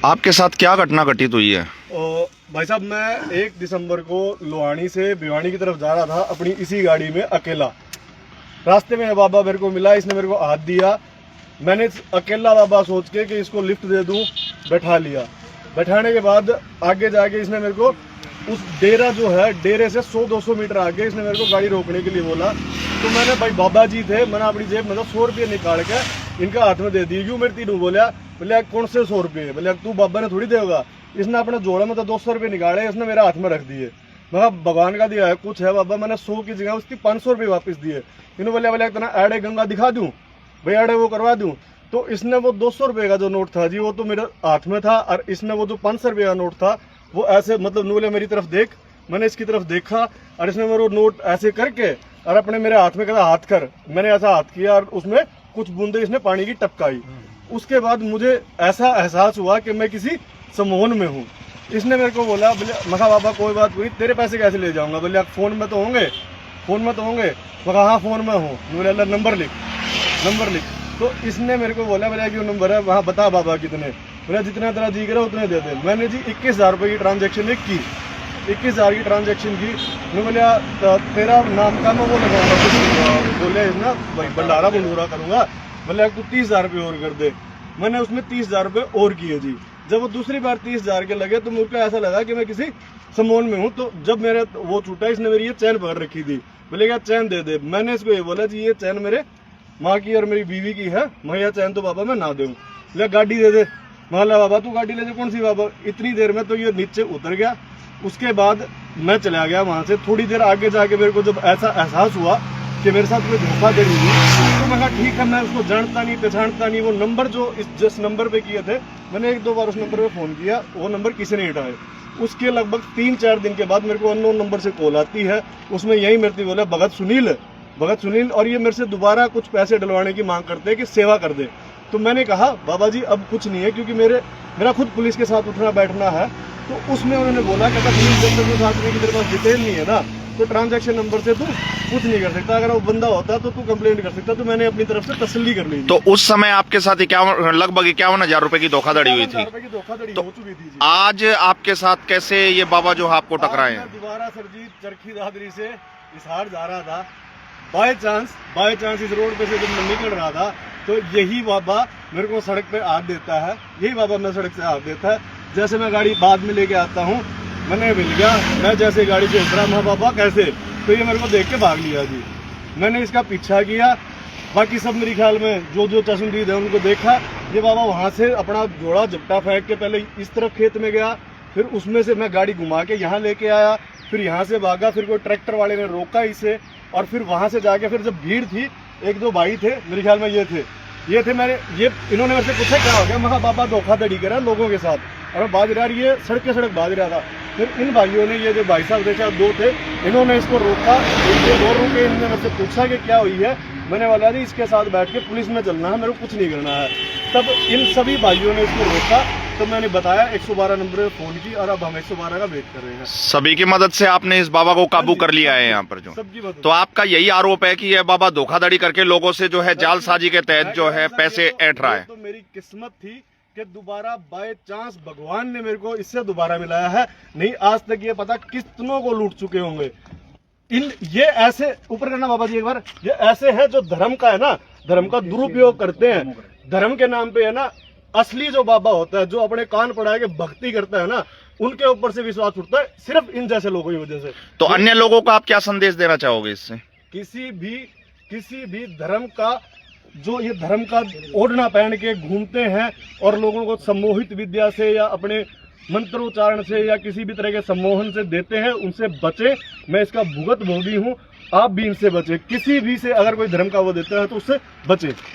आपके साथ क्या घटना घटित हुई है? भाई साहब, मैं 1 दिसंबर को लोहानी से भिवानी की तरफ जा रहा था अपनी इसी गाड़ी में अकेला। रास्ते में बाबा मेरे को मिला, इसने मेरे को हाथ दिया। मैंने अकेला बाबा सोच के कि इसको लिफ्ट दे दूं, बैठा लिया। बैठाने के बाद आगे जाके इसने मेरे को उस डेरा जो है, डेरे से 100-200 मीटर आगे इसने मेरे को गाड़ी रोकने के लिए बोला। तो मैंने, भाई बाबा जी थे, मैंने अपनी जेब में 100 रुपये निकाल के इनका हाथ में दे दिए। क्यों मेरे तीनों बोले कौन से 100 रुपये? बोले तू बाबा ने थोड़ी देगा। इसने अपने जोड़े में तो 200 रुपये निकाले, इसने मेरे हाथ में रख दिए। मैं भगवान का दिया है, कुछ है बाबा। मैंने 100 की जगह उसकी 500 रुपये वापस दिए। इन्होंने बोले इतना एडे गंगा दिखा दूँ भाई, एडे वो करवा दूँ। तो इसने वो 200 रुपये का जो नोट था जी, वो तो मेरे हाथ में था, और इसने वो जो 500 रुपये का नोट था वो ऐसे, मतलब बोले मेरी तरफ देख। मैंने इसकी तरफ देखा और इसने मेरे नोट ऐसे करके और अपने मेरे हाथ में कहता हाथ कर। मैंने ऐसा हाथ किया और उसमें कुछ बूंदे इसने पानी की टपकाई। उसके बाद मुझे ऐसा एहसास हुआ कि मैं किसी सम्मोहन में हूँ। इसने मेरे को बोला, बोले मखा बाबा कोई बात नहीं, तेरे पैसे कैसे ले जाऊंगा? बोले फोन में तो होंगे, फोन में तो होंगे। मखा हाँ फोन में हूँ। बोले अल्लाह नंबर लिख, नंबर लिख। तो इसने मेरे को बोला, बोले क्यों नंबर है वहाँ बता बाबा कितने? बोले जितना तेरा जी करे उतने दे दे। मैंने जी 21,000 रुपये की ट्रांजेक्शन की, 21,000 की ट्रांजेक्शन की। मैं बोले तेरा नाम का मैं वो लगाऊंगा, बोले ना भाई भंडारा भंडूरा करूंगा। बोले तू 30,000 रुपये और कर दे। मैंने उसमें 30,000 रुपये और किए जी। जब वो दूसरी बार 30,000 के लगे तो मुझको ऐसा लगा कि मैं किसी सम्मोहन में हूँ। तो जब मेरे वो छूटा, इसने मेरी ये चैन पकड़ रखी थी। बोले क्या चैन दे दे। मैंने इसको ये बोला जी ये चैन मेरे माँ की और मेरी बीवी की है, मैं यह चैन तो बाबा मैं ना दूँ। बोले गाड़ी दे दे। मान बाबा तू गाड़ी ले दे। कौन सी बाबा? इतनी देर में तो ये नीचे उतर गया। उसके बाद मैं चला गया वहाँ से। थोड़ी देर आगे जाके मेरे को जब ऐसा एहसास हुआ कि मेरे साथ कोई धोखाधड़ी हुई, तो मैं कहा ठीक है, मैं उसको जानता नहीं पहचानता नहीं। वो नंबर जो जिस नंबर पे किए थे, मैंने 1-2 बार उस नंबर पे फ़ोन किया, वो नंबर किसी ने उठाए। उसके लगभग 3-4 दिन के बाद मेरे को अननोन नंबर से कॉल आती है। उसमें यही मेरे बोला भगत सुनील, और ये मेरे से दोबारा कुछ पैसे डलवाने की मांग करते हैं कि सेवा कर दे। तो मैंने कहा बाबा जी अब कुछ नहीं है, क्योंकि मेरा खुद पुलिस के साथ उठना बैठना है। तो उसमें उन्होंने बोला कि तेरे पास डिटेल नहीं है ना, तो ट्रांजैक्शन नंबर से तू कुछ नहीं कर सकता। अगर वो बंदा होता तो तू कंप्लेंट कर सकता। तो मैंने अपनी तरफ से तसल्ली कर ली। तो उस समय आपके साथ लगभग 51,000 रुपए की धोखाधड़ी हुई थी। तो हो चुकी थी। आज आपके साथ कैसे ये बाबा जो आपको टकराए हैं? दोबारा सर जी चरखी दादरी से हिसार जा रहा था। बाय चांस इस रोड पे से जब मैं निकल रहा था तो यही बाबा मेरे को सड़क पे हाथ देता है। यही बाबा मैं सड़क से हाथ देता है। जैसे मैं गाड़ी बाद में लेके आता हूँ, मैंने मिल गया, मैं जैसे गाड़ी से उतरा, मैं बाबा कैसे, तो ये मेरे को देख के भाग लिया जी। मैंने इसका पीछा किया। बाकी सब मेरे ख्याल में जो चश्मदीद है उनको देखा। ये बाबा वहाँ से अपना जोड़ा झपटा फेंक के पहले इस तरफ खेत में गया, फिर उसमें से मैं गाड़ी घुमा के यहाँ लेके आया, फिर यहाँ से भागा। फिर कोई ट्रैक्टर वाले ने रोका इसे, और फिर वहाँ से जाके फिर जब भीड़ थी, 1-2 भाई थे मेरे ख्याल में, ये थे इन्होंने मेरे से पूछा क्या हो गया। मैं कहा बाबा धोखाधड़ी करा लोगों के साथ, और मैं बाज रहा, ये सड़क के सड़क बाज रहा था। फिर इन भाइयों ने, ये जो भाई साहब थे, शायद 2 थे, इन्होंने इसको रोका। और रुके, इन्होंने मेरे से पूछा कि क्या हुई है। मैंने बोला जी इसके साथ बैठ के पुलिस में चलना है, मेरे को कुछ नहीं करना है। तब इन सभी भाइयों ने इसको रोका। तो मैंने बताया 112 नंबर पे फ़ोन की, और अब हम 112 का वेट कर रहे हैं। सभी की मदद से आपने इस बाबा को काबू कर लिया है यहाँ पर जो। सबकी मदद। तो आपका यही आरोप है कि यह बाबा धोखाधड़ी करके लोगों से जो है जालसाजी के तहत जो है पैसे ऐंठ रहा है? तो मेरी किस्मत थी कि दोबारा बाय चांस भगवान ने मेरे को इससे दोबारा मिलाया है। नहीं आज तक ये पता कितनों को लूट चुके होंगे। ये ऐसे ऊपर करना बाबा जी एक बार, ये ऐसे है जो धर्म का है ना, धर्म का दुरुपयोग करते हैं। धर्म के नाम पे है ना, असली जो बाबा होता है, जो अपने कान पड़ा के भक्ति करता है ना, उनके ऊपर से विश्वास उठता है, सिर्फ इन जैसे लोगों की वजह से। तो अन्य लोगों को आप क्या संदेश देना चाहोगे इससे? किसी भी धर्म का, जो ये धर्म का ओढ़ना पहन के घूमते हैं और लोगों को सम्मोहित विद्या से या अपने मंत्रोच्चारण से या किसी भी तरह के सम्मोहन से देते हैं, उनसे बचे। मैं इसका भुगत भोगी हूँ, आप भी इनसे बचे। किसी भी से अगर कोई धर्म का वो देता है तो उससे बचे।